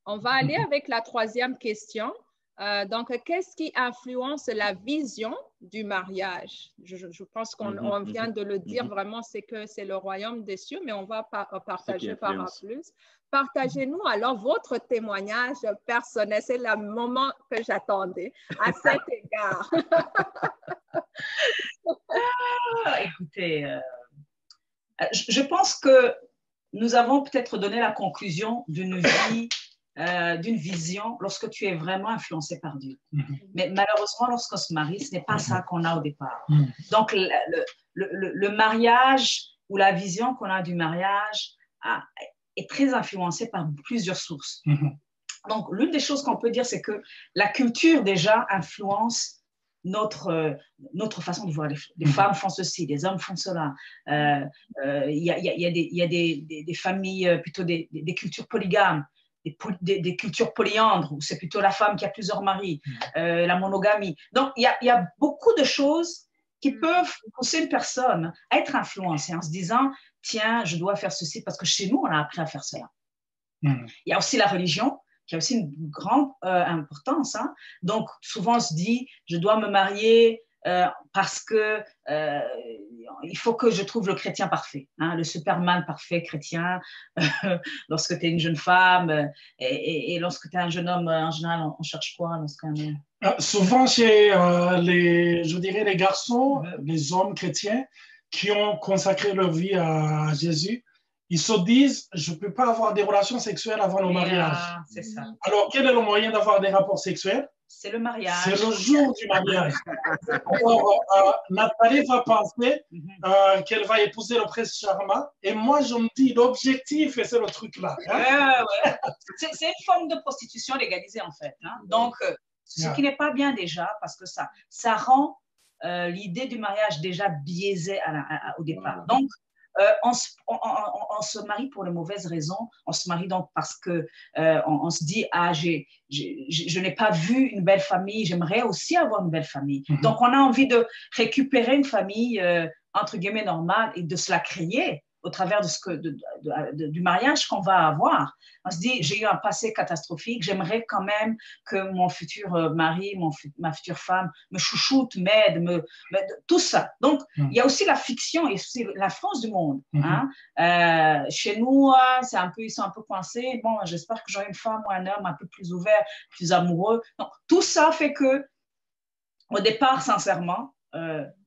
On va aller avec la troisième question. Donc, qu'est-ce qui influence la vision du mariage? Je pense qu'on vient de le dire, vraiment, c'est que c'est le royaume des cieux, mais on va partager par plus. Partagez-nous alors votre témoignage personnel. C'est le moment que j'attendais à cet égard. Écoutez, je pense que nous avons peut-être donné la conclusion d'une vie, d'une vision lorsque tu es vraiment influencé par Dieu. Mais malheureusement, lorsqu'on se marie, ce n'est pas ça qu'on a au départ. Donc, le mariage ou la vision qu'on a du mariage est très influencée par plusieurs sources. Donc, l'une des choses qu'on peut dire, c'est que la culture déjà influence notre façon de voir. Les femmes font ceci, les hommes font cela. Il y a des familles, plutôt des cultures polygames, des cultures polyandres, où c'est plutôt la femme qui a plusieurs maris, la monogamie. Donc, il y a beaucoup de choses qui peuvent pousser une personne à être influencée en se disant, tiens, je dois faire ceci, parce que chez nous, on a appris à faire cela. Il y a aussi la religion, qui a aussi une grande importance. Donc, souvent, on se dit, je dois me marier parce que il faut que je trouve le chrétien parfait, le Superman parfait chrétien. Lorsque tu es une jeune femme et lorsque tu es un jeune homme, en général, on cherche quoi souvent, chez je dirais les garçons, les hommes chrétiens qui ont consacré leur vie à Jésus, ils se disent, je ne peux pas avoir des relations sexuelles avant le mariage. C'est ça. Alors, quel est le moyen d'avoir des rapports sexuels? C'est le mariage. C'est le jour du mariage. Alors, Nathalie va penser qu'elle va épouser le prince charmant. Et moi, je me dis, l'objectif, c'est le truc là. C'est une forme de prostitution légalisée, en fait. Donc, ce qui n'est pas bien déjà, parce que ça rend l'idée du mariage déjà biaisée au départ. Donc, on se marie pour les mauvaises raisons. On se marie donc parce que on se dit, je n'ai pas vu une belle famille, j'aimerais aussi avoir une belle famille. Donc, on a envie de récupérer une famille, entre guillemets, normale et de se la créer au travers du mariage qu'on va avoir. On se dit, j'ai eu un passé catastrophique, j'aimerais quand même que mon futur mari, ma future femme me chouchoute, m'aide, tout ça. Donc, il y a aussi la fiction et aussi la France du monde. Chez nous, ils sont un peu coincés. Bon, j'espère que j'aurai une femme ou un homme un peu plus ouvert, plus amoureux. Donc, tout ça fait que, au départ, sincèrement,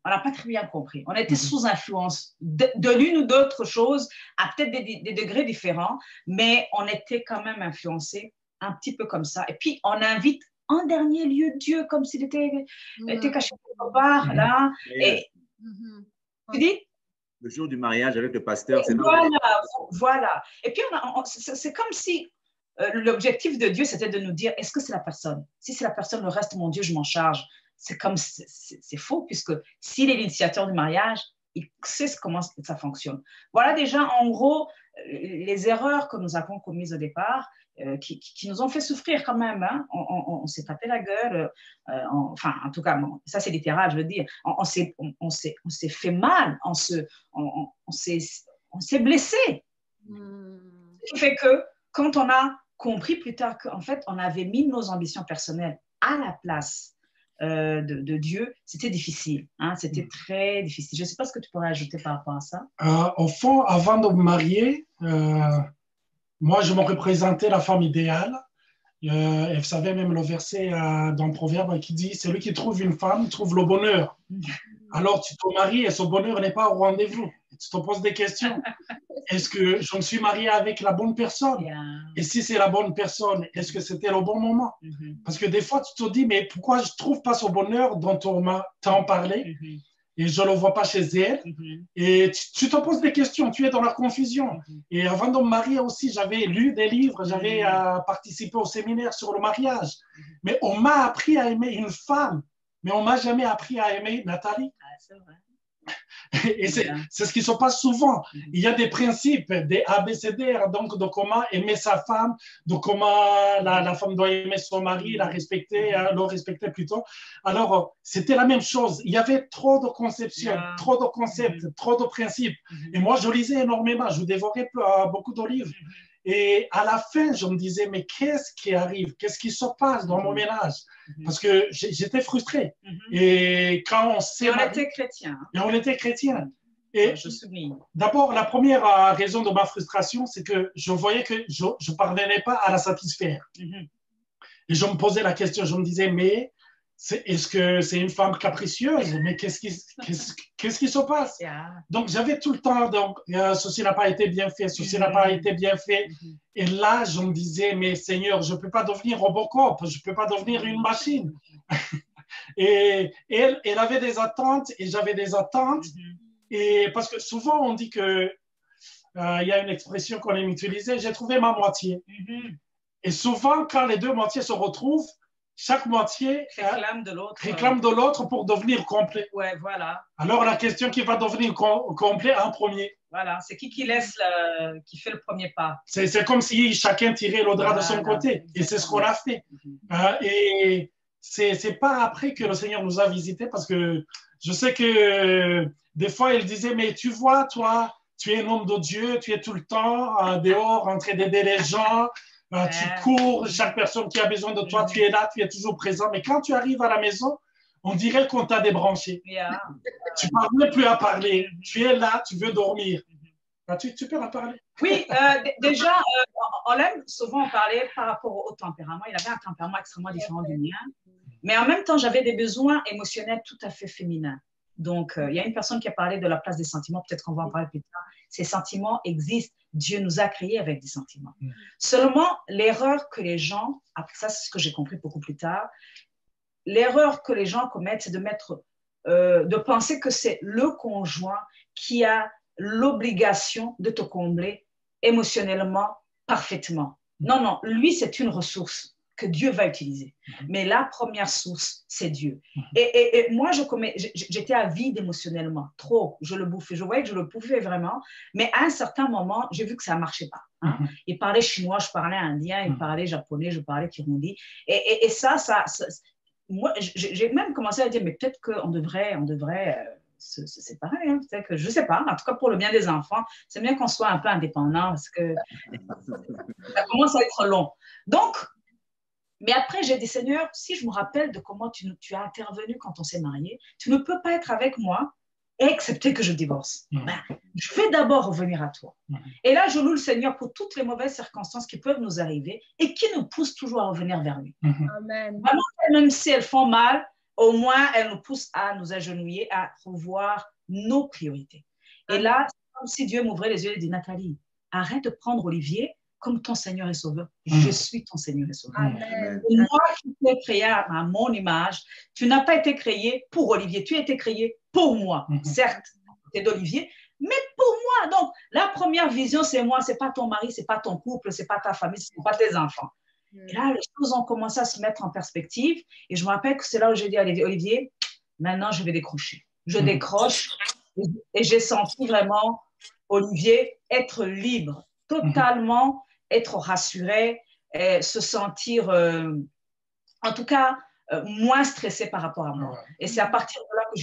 on n'a pas très bien compris. On était sous influence de l'une ou d'autre chose, à peut-être des degrés différents, mais on était quand même influencé un petit peu comme ça. Et puis, on invite en dernier lieu Dieu, comme s'il était caché quelque part, là. Et tu dis? Le jour du mariage avec le pasteur, c'est voilà. Et puis, c'est comme si l'objectif de Dieu, c'était de nous dire, est-ce que c'est la personne? Si c'est la personne, le reste, mon Dieu, je m'en charge. C'est faux, puisque s'il est l'initiateur du mariage, il sait comment ça fonctionne. Voilà déjà, en gros, les erreurs que nous avons commises au départ, qui nous ont fait souffrir quand même. On s'est tapé la gueule, enfin, en tout cas, ça c'est littéral, je veux dire. On s'est fait mal, on s'est blessé. Ce qui fait que, quand on a compris plus tard qu'en fait, on avait mis nos ambitions personnelles à la place de Dieu, c'était difficile. C'était très difficile. Je ne sais pas ce que tu pourrais ajouter par rapport à ça. Au fond, avant de me marier, moi, je me représentais la femme idéale. Et vous savez, même le verset dans le Proverbe qui dit « Celui qui trouve une femme trouve le bonheur ». Alors, tu te maries et ce bonheur n'est pas au rendez-vous. Tu te poses des questions. Est-ce que je me suis mariée avec la bonne personne? Et si c'est la bonne personne, est-ce que c'était le bon moment? Parce que des fois, tu te dis, mais pourquoi je ne trouve pas ce bonheur dont on m'a tant parlé et je ne le vois pas chez elle? Et tu te poses des questions, tu es dans la confusion. Et avant de me marier aussi, j'avais lu des livres, j'avais participé au séminaire sur le mariage. Mais on m'a appris à aimer une femme, mais on ne m'a jamais appris à aimer Nathalie. C'est vrai. Et c'est ce qui se passe souvent. Il y a des principes, des ABCD, donc de comment aimer sa femme, de comment la femme doit aimer son mari, le respecter plutôt. Alors, c'était la même chose. Il y avait trop de conceptions, trop de concepts, trop de principes. Et moi, je lisais énormément, je dévorais beaucoup de livres. Et à la fin, je me disais, mais qu'est-ce qui arrive? Qu'est-ce qui se passe dans mon ménage? Parce que j'étais frustré. Et quand on s'est marié, on était chrétiens. Et on était chrétiens. Et je souviens. D'abord, la première raison de ma frustration, c'est que je voyais que je ne parvenais pas à la satisfaire. Et je me posais la question, je me disais, mais est-ce que c'est une femme capricieuse? Mais qu'est-ce qui se passe? Donc, j'avais tout le temps, donc, ceci n'a pas été bien fait, ceci n'a pas été bien fait. Et là, je me disais, mais Seigneur, je ne peux pas devenir Robocop, je ne peux pas devenir une machine. Et elle avait des attentes et j'avais des attentes. Et parce que souvent, on dit que il y a une expression qu'on aime utiliser, j'ai trouvé ma moitié. Et souvent, quand les deux moitiés se retrouvent, chaque moitié réclame de l'autre pour devenir complet. Ouais, voilà. Alors, la question qui va devenir complet en premier. Voilà, c'est qui qui fait le premier pas. C'est comme si chacun tirait le drap de son côté. Exactement. Et c'est ce qu'on a fait. Et c'est pas après que le Seigneur nous a visités, parce que je sais que des fois, il disait, mais tu vois, toi, tu es un homme de Dieu, tu es tout le temps dehors en train d'aider les gens. Tu cours, chaque personne qui a besoin de toi, tu es là, tu es toujours présent. Mais quand tu arrives à la maison, on dirait qu'on t'a débranché. Tu ne parles même plus à parler. Tu es là, tu veux dormir. Tu peux en parler? Oui, déjà, on aime souvent en parler par rapport au tempérament. Il avait un tempérament extrêmement différent du mien. Mais en même temps, j'avais des besoins émotionnels tout à fait féminins. Donc, il y a une personne qui a parlé de la place des sentiments. Peut-être qu'on va en parler plus tard. Ces sentiments existent. Dieu nous a créés avec des sentiments. Seulement, l'erreur que les gens, après ça, c'est ce que j'ai compris beaucoup plus tard, l'erreur que les gens commettent, c'est de penser que c'est le conjoint qui a l'obligation de te combler émotionnellement parfaitement. Non, non, lui, c'est une ressource que Dieu va utiliser. Mais la première source, c'est Dieu. Et moi, j'étais avide émotionnellement, trop. Je le bouffais. Je voyais que je le bouffais vraiment. Mais à un certain moment, j'ai vu que ça ne marchait pas. Hein. Il parlait chinois, je parlais indien, il parlait japonais, je parlais kirundi. Et ça, moi, j'ai même commencé à dire, mais peut-être qu'on devrait se séparer. Hein. Que, je ne sais pas. En tout cas, pour le bien des enfants, c'est bien qu'on soit un peu indépendant parce que ça commence à être long. Donc, mais après, j'ai dit, Seigneur, si je me rappelle de comment tu as intervenu quand on s'est mariés, tu ne peux pas être avec moi et accepter que je divorce. Ben, je vais d'abord revenir à toi. Et là, je loue le Seigneur pour toutes les mauvaises circonstances qui peuvent nous arriver et qui nous poussent toujours à revenir vers lui. Amen. Vraiment, même si elles font mal, au moins, elles nous poussent à nous agenouiller, à revoir nos priorités. Et là, c'est comme si Dieu m'ouvrait les yeux et dit, Nathalie, arrête de prendre Olivier comme ton Seigneur et Sauveur. Je suis ton Seigneur et Sauveur. Amen. Et moi qui t'ai créé à mon image, tu n'as pas été créé pour Olivier, tu as été créé pour moi. Certes, tu es d'Olivier, mais pour moi. Donc, la première vision, c'est moi, ce n'est pas ton mari, ce n'est pas ton couple, ce n'est pas ta famille, ce n'est pas tes enfants. Et là, les choses ont commencé à se mettre en perspective. Et je me rappelle que c'est là où j'ai dit à Olivier, maintenant, je vais décrocher. Je décroche et j'ai senti vraiment Olivier être libre, totalement être rassuré, se sentir, en tout cas, moins stressé par rapport à moi. Et c'est à partir de là que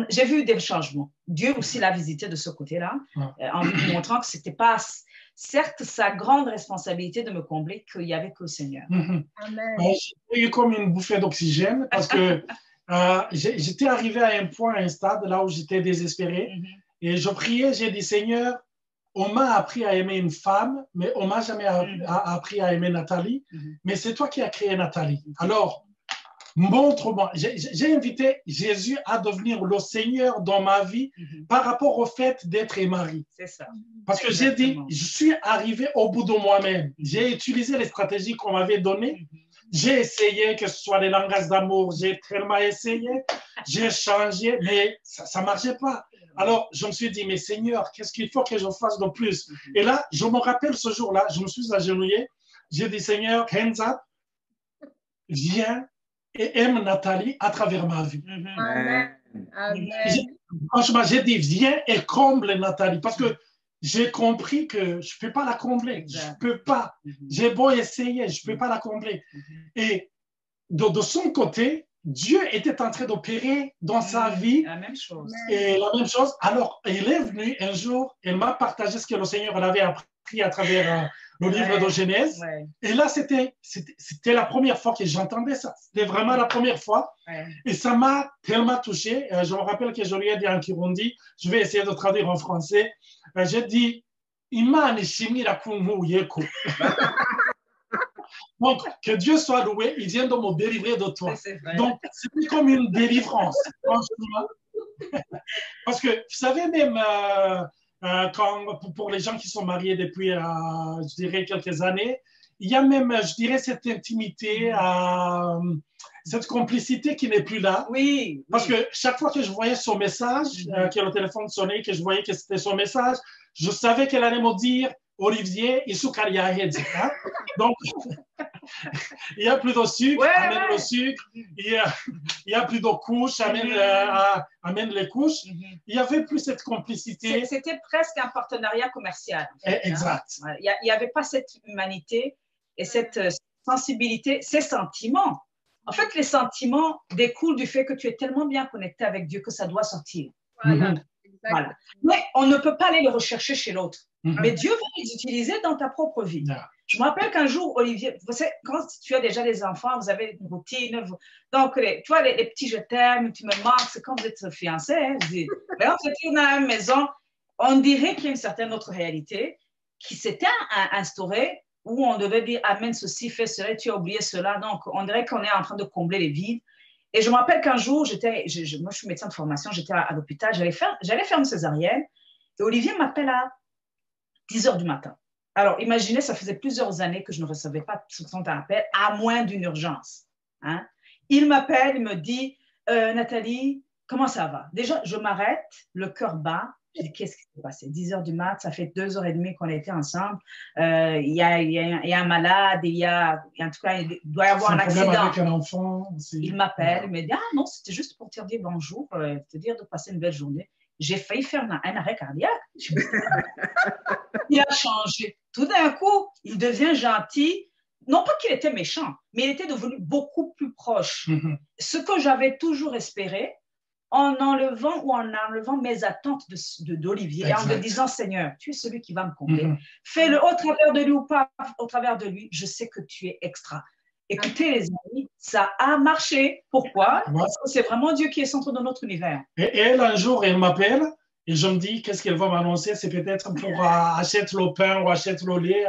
j'ai vu des changements. Dieu aussi l'a visité de ce côté-là, en lui montrant que ce n'était pas, certes, sa grande responsabilité de me combler, qu'il n'y avait que le Seigneur. J'ai eu comme une bouffée d'oxygène parce que j'étais arrivé à un point, à un stade là où j'étais désespéré. Et je priais, j'ai dit, Seigneur, on m'a appris à aimer une femme, mais on ne m'a jamais appris à aimer Nathalie. Mais c'est toi qui as créé Nathalie. Alors, montre-moi. J'ai invité Jésus à devenir le Seigneur dans ma vie par rapport au fait d'être mari. C'est ça. Parce que j'ai dit, je suis arrivé au bout de moi-même. J'ai utilisé les stratégies qu'on m'avait données. J'ai essayé, que ce soit les langages d'amour, j'ai tellement essayé, j'ai changé, mais ça ne marchait pas. Alors, je me suis dit, mais Seigneur, qu'est-ce qu'il faut que je fasse de plus? Et là, je me rappelle ce jour-là, je me suis agenouillé, j'ai dit, Seigneur, hands up, viens et aime Nathalie à travers ma vie. Amen. Franchement, j'ai dit, viens et comble Nathalie, parce que j'ai compris que je ne peux pas la combler. Je ne peux pas. J'ai beau essayer, je ne peux pas la combler. Et de son côté, Dieu était en train d'opérer dans sa vie. La même chose. Et la même chose. Alors, il est venu un jour, il m'a partagé ce que le Seigneur avait appris pris à travers le livre de Genèse. Ouais. Et là, c'était la première fois que j'entendais ça. C'était vraiment la première fois. Ouais. Et ça m'a tellement touché. Je me rappelle que je lui ai dit en Kirundi, je vais essayer de traduire en français. J'ai dit, Imana ishimira kunkuyeko. Donc, que Dieu soit loué, il vient de me délivrer de toi. Donc, c'était comme une délivrance, franchement. Parce que, vous savez, même pour les gens qui sont mariés depuis, je dirais, quelques années, il y a même, je dirais, cette intimité, cette complicité qui n'est plus là. Oui. Parce que chaque fois que je voyais son message, que le téléphone sonnait, que je voyais que c'était son message, je savais qu'elle allait me dire, Olivier, hein? Donc, il n'y a plus de sucre, amène le sucre. Il y a plus de couches, amène les couches. Il n'y avait plus cette complicité. C'était presque un partenariat commercial. En fait, exact. Hein? Il n'y avait pas cette humanité et cette sensibilité, ces sentiments. En fait, les sentiments découlent du fait que tu es tellement bien connecté avec Dieu que ça doit sortir. Voilà. Voilà. Mais on ne peut pas aller les rechercher chez l'autre. Mais Dieu va les utiliser dans ta propre vie. Je me rappelle qu'un jour, Olivier, vous savez, quand tu as déjà des enfants, vous avez une routine. Donc, tu vois, les petits je t'aime, tu me manques, c'est quand vous êtes fiancés. Hein, mais on se retrouve dans la maison, on dirait qu'il y a une certaine autre réalité qui s'était instaurée où on devait dire Amen, ceci, fais cela, tu as oublié cela. Donc, on dirait qu'on est en train de combler les vides. Et je me rappelle qu'un jour, moi, je suis médecin de formation, j'étais à l'hôpital, j'allais faire une césarienne. Et Olivier m'appelle à 10 h du matin. Alors, imaginez, ça faisait plusieurs années que je ne recevais pas son appel, à moins d'une urgence. Hein? Il m'appelle, il me dit, Nathalie, comment ça va? Déjà, je m'arrête, le cœur bat. Je dis, qu'est-ce qui s'est passé? 10 h du mat, ça fait 2 h 30 qu'on était ensemble. Il y a un malade, en tout cas, il doit y avoir un accident. Avec un enfant aussi. Il m'appelle, il me dit, ah non, c'était juste pour te dire bonjour, te dire de passer une belle journée. J'ai failli faire un arrêt cardiaque. Il a changé. Tout d'un coup, il devient gentil. Non pas qu'il était méchant, mais il était devenu beaucoup plus proche. Ce que j'avais toujours espéré, en enlevant mes attentes d'Olivier, et en me disant, Seigneur, tu es celui qui va me combler. Fais-le au travers de lui ou pas au travers de lui. Je sais que tu es extra. Écoutez, les amis, ça a marché. Pourquoi? Parce que c'est vraiment Dieu qui est centre de notre univers. Et elle, un jour, elle m'appelle et je me dis, qu'est-ce qu'elle va m'annoncer? C'est peut-être pour acheter le pain ou acheter le lait.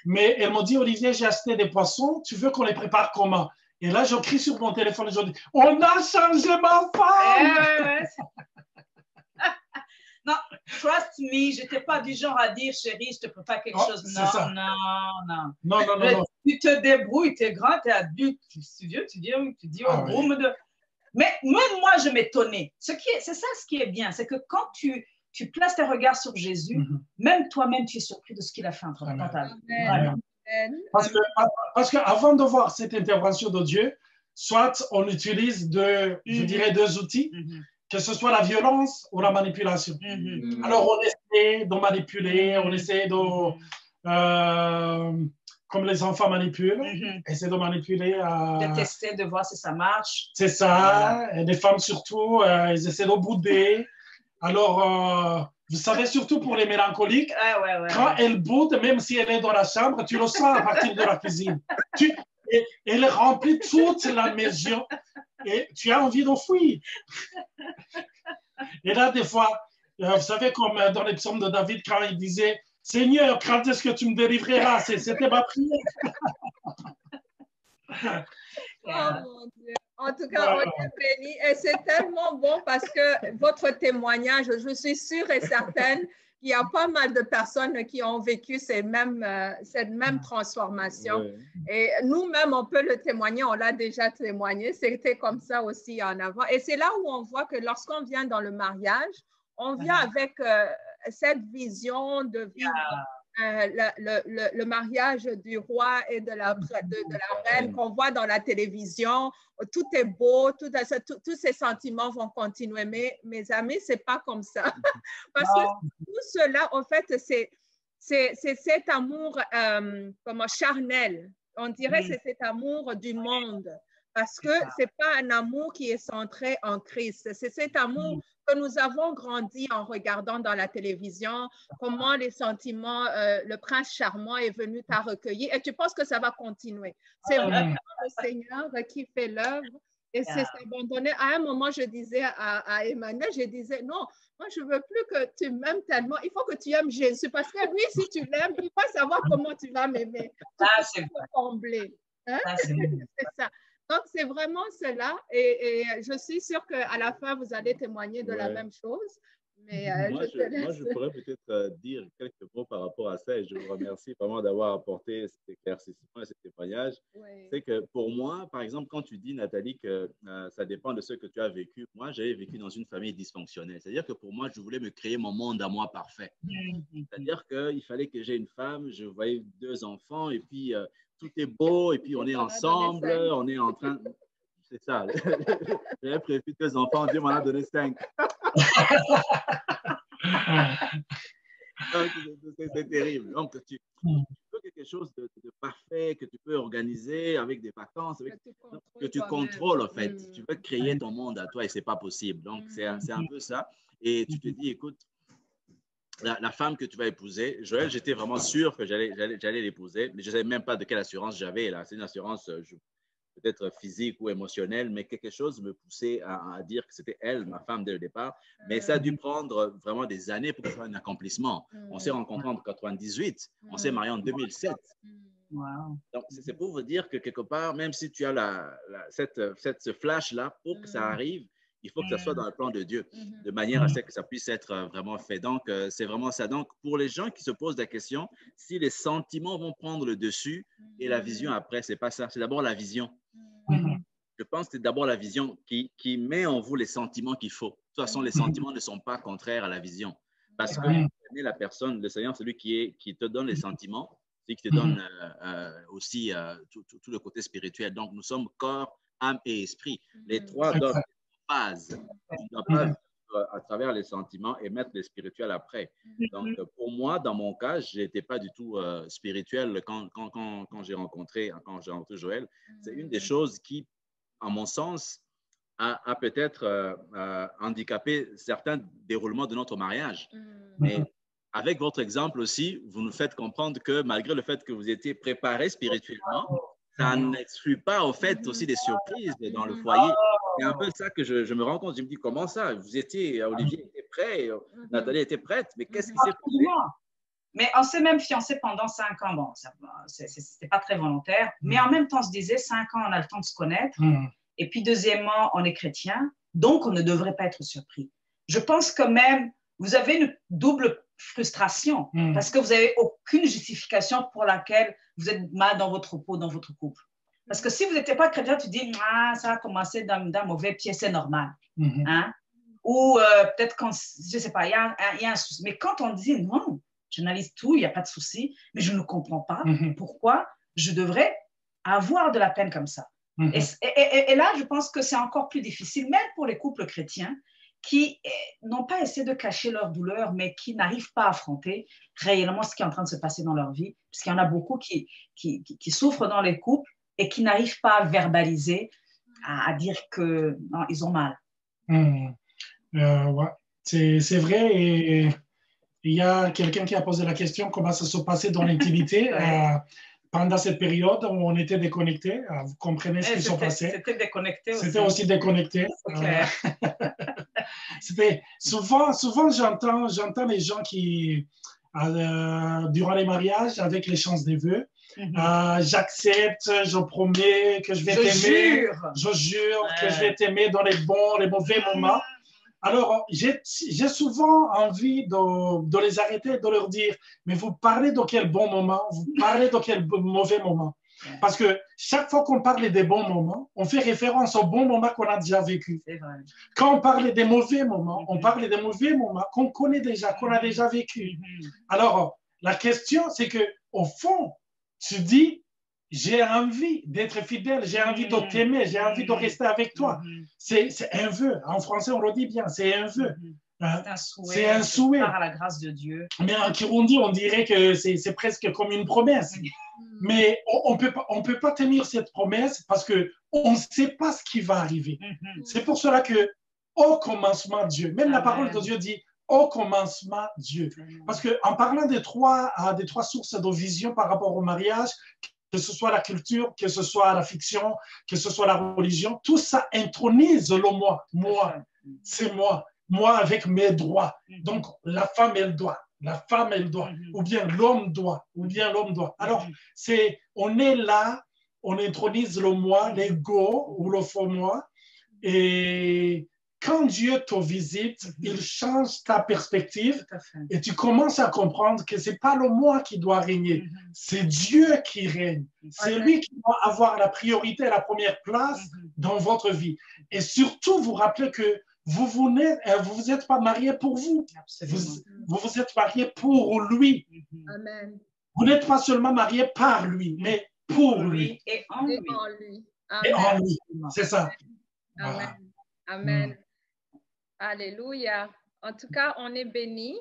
Mais elle m'a dit, Olivier, j'ai acheté des poissons. Tu veux qu'on les prépare comment? Et là, je crie sur mon téléphone et je dis, on a changé ma femme! Non, trust me, je n'étais pas du genre à dire, chérie, je te prépare quelque chose. Non. Tu te débrouilles, tu es grand, tu es adulte, tu dis au boum de... Mais même moi, je m'étonnais. C'est ça ce qui est bien, c'est que quand tu places tes regards sur Jésus, même toi-même, tu es surpris de ce qu'il a fait entre ta vie. Parce qu'avant de voir cette intervention de Dieu, soit on utilise je dirais, deux outils, que ce soit la violence ou la manipulation. Alors, on essaie de manipuler, on essaie de... comme les enfants manipulent, essayer de manipuler. De tester, de voir si ça marche. C'est ça. Et les femmes surtout, elles essaient de bouder. Alors, vous savez, surtout pour les mélancoliques, quand elles boudent, même si elle est dans la chambre, tu le sens à partir de la cuisine. Elle remplit toute la maison et tu as envie de fuir. Et là, des fois, vous savez, comme dans les psaumes de David, quand il disait Seigneur, quand est-ce que tu me délivreras? C'était ma prière. Oh mon Dieu. En tout cas, on est bénis et c'est tellement bon parce que votre témoignage, je suis sûre et certaine qu'il y a pas mal de personnes qui ont vécu cette même transformation. Oui. Et nous-mêmes, on peut le témoigner, on l'a déjà témoigné, c'était comme ça aussi en avant. Et c'est là où on voit que lorsqu'on vient dans le mariage, on vient avec cette vision de vivre le mariage du roi et de la reine qu'on voit dans la télévision. Tout est beau, tous ces sentiments vont continuer. Mais mes amis, ce n'est pas comme ça. Parce que tout cela, en fait, c'est cet amour charnel. On dirait que c'est cet amour du monde. Parce que ce n'est pas un amour qui est centré en Christ. C'est cet amour que nous avons grandi en regardant dans la télévision, comment les sentiments, le prince charmant est venu t'a recueilli. Et tu penses que ça va continuer. C'est vraiment le Seigneur qui fait l'œuvre. Et c'est s'abandonner. À un moment, je disais à Emmanuel, je disais, non, moi, je ne veux plus que tu m'aimes tellement. Il faut que tu aimes Jésus. Parce que lui, si tu l'aimes, il va savoir comment tu vas m'aimer. C'est combler. Hein? C'est ça. Donc, c'est vraiment cela. Et je suis sûre qu'à la fin, vous allez témoigner de la même chose. Mais, moi, je pourrais peut-être dire quelques mots par rapport à ça et je vous remercie vraiment d'avoir apporté cet éclaircissement et ce témoignage. C'est que pour moi, par exemple, quand tu dis, Nathalie, que ça dépend de ce que tu as vécu, moi, j'avais vécu dans une famille dysfonctionnelle. C'est-à-dire que pour moi, je voulais me créer mon monde à moi parfait. C'est-à-dire qu'il fallait que j'ai une femme, je voyais 2 enfants et puis tout est beau et puis on est ensemble, on est en train... C'est ça. J'avais prévu 2 enfants, Dieu m'en a donné 5. C'est terrible. Donc, tu veux quelque chose de parfait, que tu peux organiser avec des vacances, que tu contrôles, en fait. Tu veux créer ton monde à toi et ce n'est pas possible. Donc, c'est un peu ça. Et tu te dis, écoute, la femme que tu vas épouser, Joël, j'étais vraiment sûr que j'allais l'épouser, mais je ne savais même pas de quelle assurance j'avais. C'est une assurance peut-être physique ou émotionnelle, mais quelque chose me poussait à dire que c'était elle, ma femme, dès le départ. Mais ça a dû prendre vraiment des années pour faire un accomplissement. On s'est rencontrés en 1998, on s'est mariés en 2007. Wow. Donc, c'est pour vous dire que quelque part, même si tu as ce flash-là, pour que ça arrive, il faut que ça soit dans le plan de Dieu, de manière à ce que ça puisse être vraiment fait. Donc, c'est vraiment ça. Donc, pour les gens qui se posent la question, si les sentiments vont prendre le dessus et la vision après, c'est pas ça. C'est d'abord la vision. Je pense que c'est d'abord la vision qui met en vous les sentiments qu'il faut. De toute façon, les sentiments ne sont pas contraires à la vision. Parce que la personne, le Seigneur, c'est lui qui te donne les sentiments, c'est qui te donne aussi tout le côté spirituel. Donc, nous sommes corps, âme et esprit. Les trois doivent être en phase. Tu ne dois pas vivre à travers les sentiments et mettre les spirituels après. Donc, pour moi, dans mon cas, je n'étais pas du tout spirituel quand j'ai rencontré Joël. C'est une des choses qui, à mon sens, a peut-être handicapé certains déroulements de notre mariage. Mais avec votre exemple aussi, vous nous faites comprendre que malgré le fait que vous étiez préparés spirituellement, ça n'exclut pas au fait aussi des surprises dans le foyer. C'est un peu ça que je me rends compte. Je me dis, comment ça? Vous étiez, Olivier était prêt, Nathalie était prête, mais qu'est-ce qui s'est passé? Mais on s'est même fiancés pendant 5 ans. Bon, c'était pas très volontaire, mais en même temps, on se disait 5 ans, on a le temps de se connaître. Et puis, deuxièmement, on est chrétien, donc on ne devrait pas être surpris. Je pense que même, vous avez une double frustration parce que vous n'avez aucune justification pour laquelle vous êtes mal dans votre peau, dans votre couple. Parce que si vous n'étiez pas chrétien, tu dis, ça a commencé d'un mauvais pied, c'est normal. Hein? Ou peut-être quand, je ne sais pas, il y a un souci. Mais quand on dit, non, j'analyse tout, il n'y a pas de souci, mais je ne comprends pas pourquoi je devrais avoir de la peine comme ça. Et là, je pense que c'est encore plus difficile, même pour les couples chrétiens qui n'ont pas essayé de cacher leur douleur, mais qui n'arrivent pas à affronter réellement ce qui est en train de se passer dans leur vie. Parce qu'il y en a beaucoup qui souffrent dans les couples et qui n'arrivent pas à verbaliser, à dire qu'ils ont mal. Ouais. C'est vrai. Et il y a quelqu'un qui a posé la question comment ça se passait dans l'intimité pendant cette période où on était déconnectés. Vous comprenez ce qui se passait? C'était déconnecté aussi. C'était aussi déconnecté. Souvent j'entends les gens qui, durant les mariages, avec les chances des vœux, j'accepte, je promets que je vais t'aimer. Je jure que je vais t'aimer dans les bons, les mauvais moments. Alors, j'ai souvent envie de les arrêter, de leur dire, mais vous parlez de quel bon moment, vous parlez de quel mauvais moment. Parce que chaque fois qu'on parle des bons moments, on fait référence aux bons moments qu'on a déjà vécu. Quand on parle des mauvais moments, on parle des mauvais moments qu'on connaît déjà, qu'on a déjà vécu. Alors, la question, c'est qu'au fond, tu dis, j'ai envie d'être fidèle, j'ai envie de t'aimer, j'ai envie de rester avec toi. C'est un vœu. En français, on le dit bien, c'est un vœu. C'est un souhait. Par la grâce de Dieu. Mais en Kirundi, on dirait que c'est presque comme une promesse. Mais on peut pas tenir cette promesse parce qu'on ne sait pas ce qui va arriver. C'est pour cela que au commencement Dieu, même la parole de Dieu dit au commencement Dieu. Parce qu'en parlant des trois sources de vision par rapport au mariage, que ce soit la culture, que ce soit la fiction, que ce soit la religion, tout ça intronise le moi. Moi, c'est moi. Moi avec mes droits. Donc, la femme, elle doit. La femme, elle doit. Ou bien l'homme doit. Ou bien l'homme doit. Alors, on est là, on intronise le moi, l'ego ou le faux moi. Et quand Dieu te visite, il change ta perspective et tu commences à comprendre que ce n'est pas le moi qui doit régner, c'est Dieu qui règne. C'est lui qui doit avoir la priorité, la première place dans votre vie. Et surtout, vous rappelez que vous vous êtes pas marié pour vous. Vous êtes marié pour lui. Amen. Vous n'êtes pas seulement marié par lui, mais pour lui. Et en lui. Amen. Et en lui. C'est ça. Amen. Amen. Alléluia. En tout cas, on est bénis